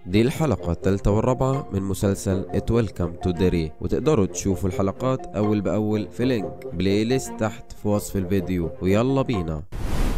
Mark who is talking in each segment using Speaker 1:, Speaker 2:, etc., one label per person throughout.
Speaker 1: دي الحلقة الثالثة والرابعة من مسلسل It Welcome to Derry، وتقدروا تشوفوا الحلقات أول بأول في لينك بلاي ليست تحت في وصف الفيديو. ويلا بينا.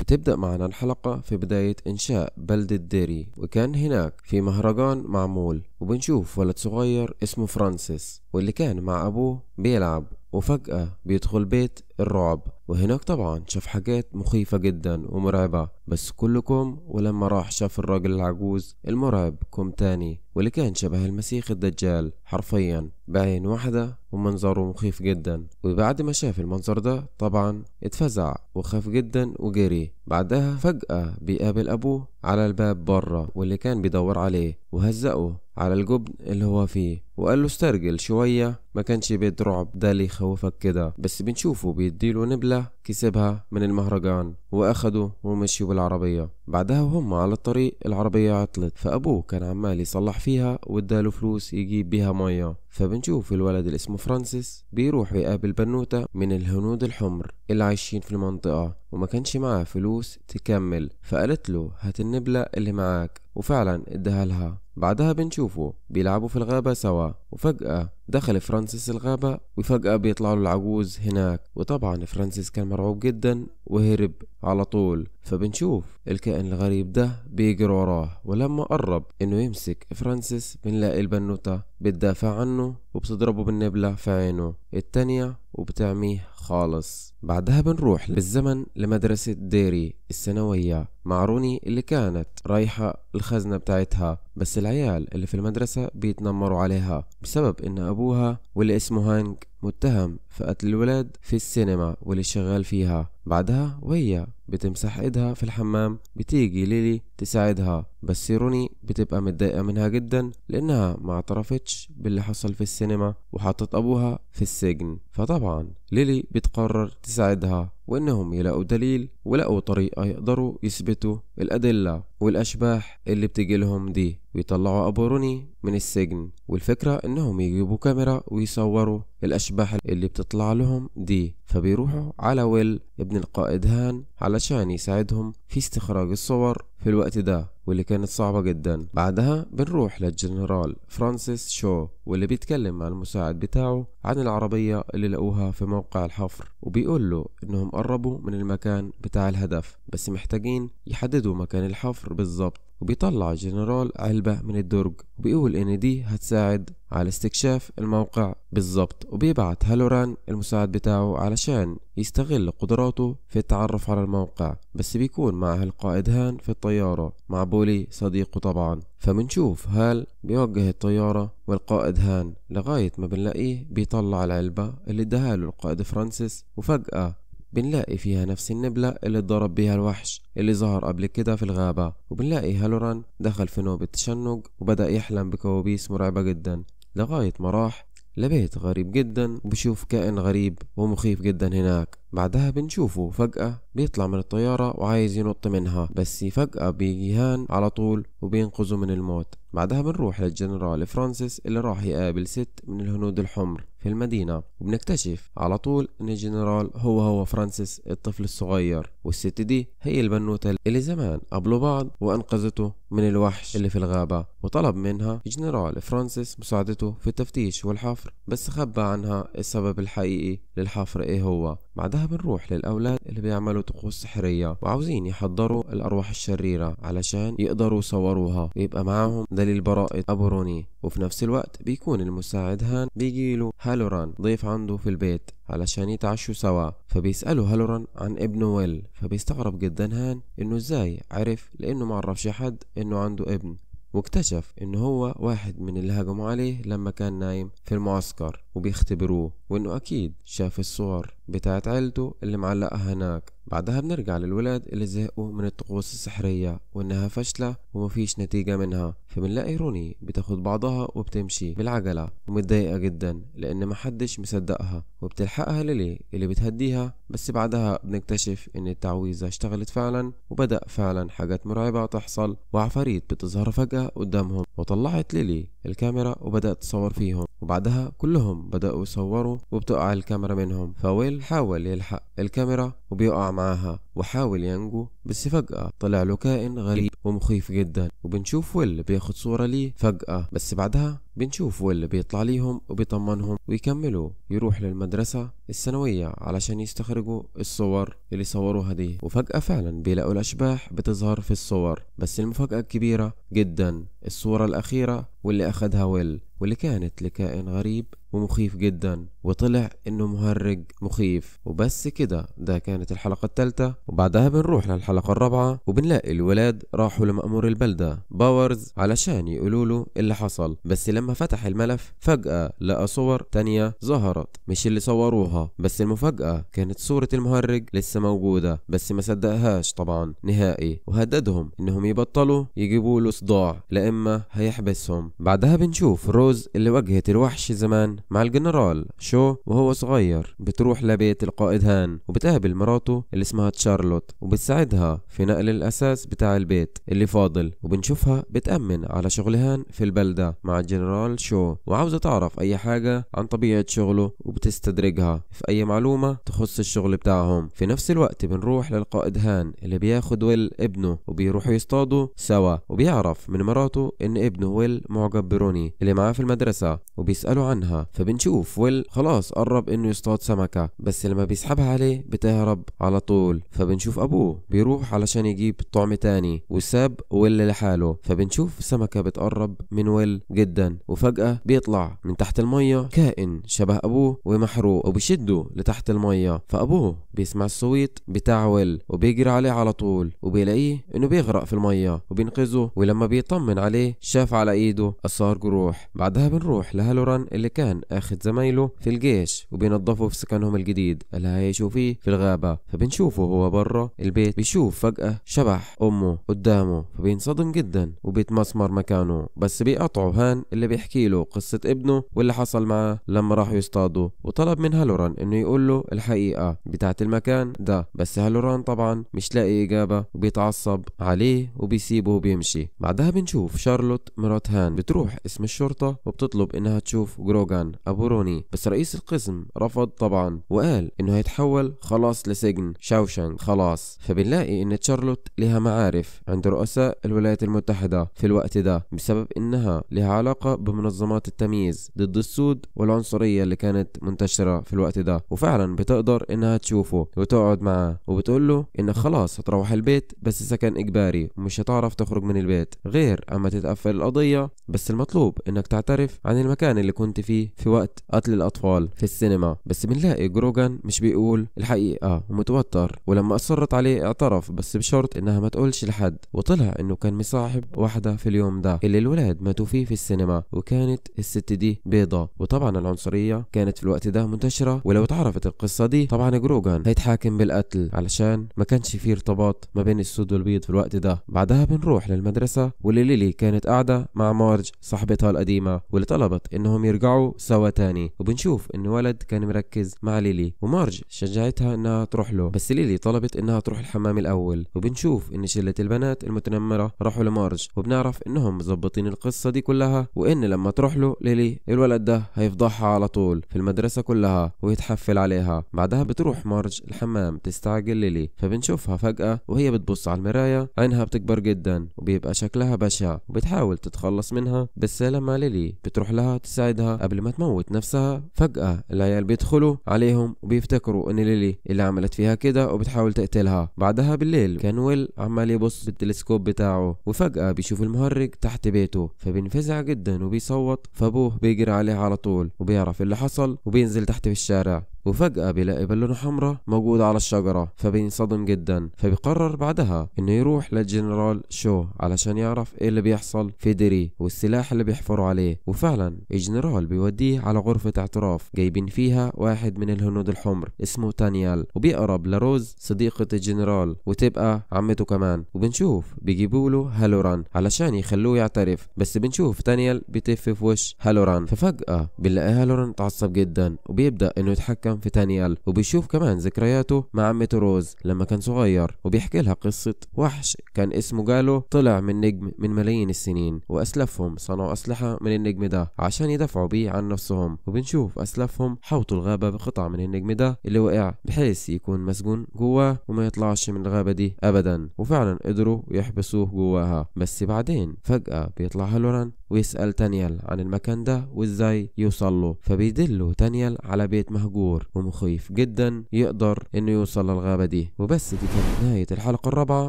Speaker 1: بتبدأ معنا الحلقة في بداية إنشاء بلدة ديري، وكان هناك في مهرجان معمول، وبنشوف ولد صغير اسمه فرانسيس واللي كان مع أبوه بيلعب، وفجأة بيدخل بيت الرعب. وهناك طبعا شاف حاجات مخيفة جدا ومرعبة، بس كله كوم. ولما راح شاف الراجل العجوز المرعب كوم تاني، واللي كان شبه المسيح الدجال حرفيا بعين واحدة، ومنظره مخيف جدا. وبعد ما شاف المنظر ده طبعا اتفزع وخاف جدا وجري. بعدها فجأة بيقابل أبوه على الباب برا، واللي كان بيدور عليه، وهزقه على الجبن اللي هو فيه، وقال له استرجل شوية، ما كانش بيت رعب ده اللي يخوفك كده. بس بنشوفه بيديله نبلة كسبها من المهرجان، واخده ومشيوا بالعربية. بعدها وهم على الطريق العربية عطلت، فأبوه كان عمال يصلح فيها واداله فلوس يجيب بيها مية. فبنشوف الولد اللي اسمه فرانسيس بيروح يقابل بنوتة من الهنود الحمر اللي عايشين في المنطقة، وما كانش معاه فلوس تكمل، فقالت له هات النبلة اللي معاك، وفعلا اداها لها. بعدها بنشوفه بيلعبوا في الغابة سوا، وفجأة دخل فرانسيس الغابة، وفجأة بيطلع له العجوز هناك. وطبعا فرانسيس كان مرعوب جدا وهرب على طول. فبنشوف الكائن الغريب ده بيجري وراه، ولما قرب انه يمسك فرانسيس بنلاقي البنوتة بتدافع عنه وبتضربه بالنبلة في عينه التانية وبتعميه خالص. بعدها بنروح بالزمن لمدرسة ديري الثانوية مع روني اللي كانت رايحة الخزنة بتاعتها، بس العيال اللي في المدرسة بيتنمروا عليها بسبب ان ابوها واللي اسمه هانك متهم في قتل الولاد في السينما واللي شغال فيها. بعدها وهي بتمسح ايدها في الحمام بتيجي ليلي تساعدها، بس روني بتبقى متضايقة منها جدا لانها ما اعترفتش باللي حصل في السينما وحطت ابوها في السجن. فطبعا ليلي بتقرر تساعدها، وانهم يلاقوا دليل ولقوا طريقة يقدروا يثبتوا الادلة والاشباح اللي بتجي لهم دي، ويطلعوا ابو روني من السجن. والفكرة انهم يجيبوا كاميرا ويصوروا الاشباح اللي بتطلع لهم دي. فبيروحوا على ويل ابن القائد هان علشان يساعدهم في استخراج الصور في الوقت ده، واللي كانت صعبة جدا. بعدها بنروح للجنرال فرانسيس شو، واللي بيتكلم مع المساعد بتاعه عن العربية اللي لقوها في موقع الحفر، وبيقول له انهم قربوا من المكان بتاع الهدف، بس محتاجين يحددوا مكان الحفر بالظبط. وبيطلع الجنرال علبة من الدرج، وبيقول ان دي هتساعد على استكشاف الموقع بالظبط. وبيبعت هالوران المساعد بتاعه علشان يستغل قدراته في التعرف على الموقع، بس بيكون معه القائد هان في الطيارة مع بولي صديقه طبعا. فمنشوف هال بيوجه الطيارة والقائد هان لغاية ما بنلاقيه بيطلع العلبة اللي اداها له القائد فرانسيس، وفجأة بنلاقي فيها نفس النبلة اللي اتضرب بيها الوحش اللي ظهر قبل كده في الغابة. وبنلاقي هالوران دخل في نوبة تشنج وبدأ يحلم بكوابيس مرعبة جدا، لغاية ما راح لبيت غريب جدا وبشوف كائن غريب ومخيف جدا هناك. بعدها بنشوفه فجأة بيطلع من الطيارة وعايز ينط منها، بس فجأة بيجي هان على طول وبينقذه من الموت. بعدها بنروح للجنرال فرانسيس اللي راح يقابل ست من الهنود الحمر في المدينة، وبنكتشف على طول ان الجنرال هو فرانسيس الطفل الصغير، والست دي هي البنوتة اللي زمان قابلوا بعض وانقذته من الوحش اللي في الغابة. وطلب منها جنرال فرانسيس مساعدته في التفتيش والحفر، بس خبى عنها السبب الحقيقي للحفر ايه هو. بعدها بنروح للأولاد اللي بيعملوا طقوس سحرية وعاوزين يحضروا الأرواح الشريرة علشان يقدروا يصوروها ويبقى معاهم دليل براءة أبو روني. وفي نفس الوقت بيكون المساعد هان بيجيله هالوران ضيف عنده في البيت علشان يتعشوا سوا. فبيسأله هالوران عن ابنه ويل، فبيستغرب جدا هان انه ازاي عرف، لانه معرفش حد انه عنده ابن، واكتشف انه هو واحد من اللي هجموا عليه لما كان نايم في المعسكر وبيختبروه، وانه اكيد شاف الصور بتاعت عيلته اللي معلقها هناك. بعدها بنرجع للولاد اللي زهقوا من الطقوس السحرية وانها فاشلة ومفيش نتيجة منها. فبنلاقي روني بتاخد بعضها وبتمشي بالعجلة ومتضايقة جدا لان محدش مصدقها، وبتلحقها ليلي اللي بتهديها. بس بعدها بنكتشف ان التعويذة اشتغلت فعلا، وبدأ فعلا حاجات مرعبة تحصل وعفاريت بتظهر فجأة قدامهم. وطلعت ليلي الكاميرا وبدأت تصور فيهم، وبعدها كلهم بدأوا يصوروا وبتقع الكاميرا منهم. فويل حاول يلحق الكاميرا وبيقع معاها، وحاول ينجو، بس فجأة طلع له كائن غريب ومخيف جدا. وبنشوف ويل بياخد صورة ليه فجأة، بس بعدها بنشوف ويل بيطلع ليهم وبيطمنهم ويكملوا يروح للمدرسة الثانوية علشان يستخرجوا الصور اللي صوروها دي. وفجأة فعلا بيلاقوا الأشباح بتظهر في الصور، بس المفاجأة الكبيرة جدا الصورة الأخيرة واللي أخدها ويل، واللي كانت لكائن غريب ومخيف جدا، وطلع انه مهرج مخيف. وبس كده، ده كانت الحلقة الثالثة. وبعدها بنروح للحلقة الرابعة وبنلاقي الولاد راحوا لمأمور البلدة باورز علشان يقولوا له اللي حصل. بس لما فتح الملف فجأة لقى صور تانية ظهرت مش اللي صوروها، بس المفاجأة كانت صورة المهرج لسه موجودة، بس ما صدقهاش طبعا نهائي، وهددهم انهم يبطلوا يجيبوا له صداع لا اما هيحبسهم. بعدها بنشوف روز اللي واجهت الوحش زمان مع الجنرال شو وهو صغير، بتروح لبيت القائد هان وبتقابل مراته اللي اسمها تشارلوت وبتساعدها في نقل الأساس بتاع البيت اللي فاضل. وبنشوفها بتأمن على شغل هان في البلدة مع الجنرال شو، وعاوزة تعرف أي حاجة عن طبيعة شغله وبتستدرجها في أي معلومة تخص الشغل بتاعهم. في نفس الوقت بنروح للقائد هان اللي بياخد ويل ابنه وبيروحوا يصطادوا سوا، وبيعرف من مراته إن ابنه ويل معجب بروني اللي معاه في المدرسة وبيسألوا عنها. فبنشوف ويل خلاص قرب انه يصطاد سمكة، بس لما بيسحبها عليه بتهرب على طول. فبنشوف ابوه بيروح علشان يجيب طعم تاني وساب ويل لحاله. فبنشوف سمكة بتقرب من ويل جدا، وفجأة بيطلع من تحت المية كائن شبه ابوه ومحروق وبيشده لتحت المية. فابوه بيسمع الصويت بتاع ويل وبيجري عليه على طول، وبيلاقيه انه بيغرق في المية وبينقذه. ولما بيطمن عليه شاف على ايده اثار جروح. بعدها بنروح لهالوران اللي كان اخد زمايله في الجيش وبينظفوا في سكنهم الجديد اللي هيعيشوا فيه في الغابة. فبنشوفه هو برا البيت بيشوف فجأة شبح امه قدامه، فبينصدم جدا وبيتمسمر مكانه. بس بيقطعوا هان اللي بيحكي له قصة ابنه واللي حصل معاه لما راحوا يصطادوا، وطلب من هالوران انه يقول له الحقيقة بتاعت المكان ده. بس هالوران طبعا مش لاقي اجابة وبيتعصب عليه وبيسيبه وبيمشي. بعدها بنشوف شارلوت مرات هان بتروح اسم الشرطة وبتطلب انها تشوف جروغان ابو روني، بس رئيس القسم رفض طبعا وقال انه هيتحول خلاص لسجن شاوشانك خلاص. فبنلاقي ان شارلوت لها معارف عند رؤساء الولايات المتحدة في الوقت ده بسبب انها لها علاقة بمنظمات التمييز ضد السود والعنصرية اللي كانت منتشرة في الوقت ده. وفعلا بتقدر انها تشوفه وتقعد معاه وبتقول له انك خلاص هتروح البيت بس سكن اجباري ومش هتعرف تخرج من البيت غير اما تتقفل القضية، بس المطلوب انك تعترف عن المكان اللي كنت فيه في وقت قتل الأطفال في السينما. بس بنلاقي جروغان مش بيقول الحقيقة ومتوتر، ولما أصرت عليه اعترف بس بشرط إنها ما تقولش لحد. وطلع إنه كان مصاحب واحدة في اليوم ده اللي الولاد ماتوا فيه في السينما، وكانت الست دي بيضة. وطبعا العنصرية كانت في الوقت ده منتشرة، ولو اتعرفت القصة دي طبعا جروغان هيتحاكم بالقتل علشان ما كانش فيه ارتباط ما بين السود والبيض في الوقت ده. بعدها بنروح للمدرسة واللي ليلي كانت قاعدة مع مارج صاحبتها القديمة واللي طلبت إنهم يرجعوا سوا تاني. وبنشوف ان ولد كان مركز مع ليلي ومارج شجعتها انها تروح له، بس ليلي طلبت انها تروح الحمام الاول. وبنشوف ان شلة البنات المتنمرة راحوا لمارج، وبنعرف انهم مظبطين القصة دي كلها، وان لما تروح له ليلي الولد ده هيفضحها على طول في المدرسة كلها ويتحفل عليها. بعدها بتروح مارج الحمام تستعجل ليلي، فبنشوفها فجأة وهي بتبص على المراية عينها بتكبر جدا وبيبقى شكلها بشع، وبتحاول تتخلص منها. بس لما ليلي بتروح لها تساعدها قبل ما تموت نفسها، فجأة العيال بيدخلوا عليهم وبيفتكروا ان ليلي اللي عملت فيها كده وبتحاول تقتلها. بعدها بالليل كان ويل عمال يبص بالتلسكوب بتاعه وفجأة بيشوف المهرج تحت بيته، فبينفزع جدا وبيصوت. فابوه بيجري عليه على طول وبيعرف اللي حصل وبينزل تحت في الشارع، وفجأة بيلاقي بالونة حمراء موجودة على الشجرة، فبينصدم جدا. فبيقرر بعدها انه يروح للجنرال شو علشان يعرف ايه اللي بيحصل في ديري والسلاح اللي بيحفروا عليه. وفعلا الجنرال بيوديه على غرفة اعتراف جايبين فيها واحد من الهنود الحمر اسمه تانيال، وبيقرب لروز صديقة الجنرال وتبقى عمته كمان. وبنشوف بيجيبوا له هالوران علشان يخلوه يعترف، بس بنشوف تانيال بيتف في وش هالوران. ففجأة بنلاقي هالوران تعصب جدا وبيبدأ انه يتحكم بيحلم في تانيال، وبيشوف كمان ذكرياته مع عمته روز لما كان صغير، وبيحكي لها قصة وحش كان اسمه جالو طلع من نجم من ملايين السنين، وأسلافهم صنعوا أسلحة من النجم ده عشان يدافعوا بيه عن نفسهم. وبنشوف أسلافهم حوطوا الغابة بقطع من النجم ده اللي وقع بحيث يكون مسجون جواه وما يطلعش من الغابة دي أبدا، وفعلا قدروا يحبسوه جواها. بس بعدين فجأة بيطلع هالوران ويسأل تانيال عن المكان ده وازاي يوصل له، فبيدله تانيال على بيت مهجور ومخيف جدا يقدر انه يوصل للغابة دي. وبس دي كانت نهاية الحلقة الرابعة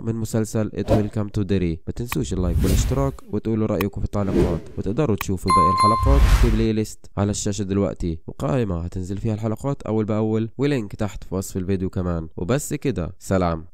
Speaker 1: من مسلسل It Will Come to Derry. ما تنسوش اللايك والاشتراك وتقولوا رأيكم في التعليقات، وتقدروا تشوفوا باقي الحلقات في بلاي ليست على الشاشة دلوقتي، وقائمة هتنزل فيها الحلقات أول بأول، ولينك تحت في وصف الفيديو كمان. وبس كده، سلام.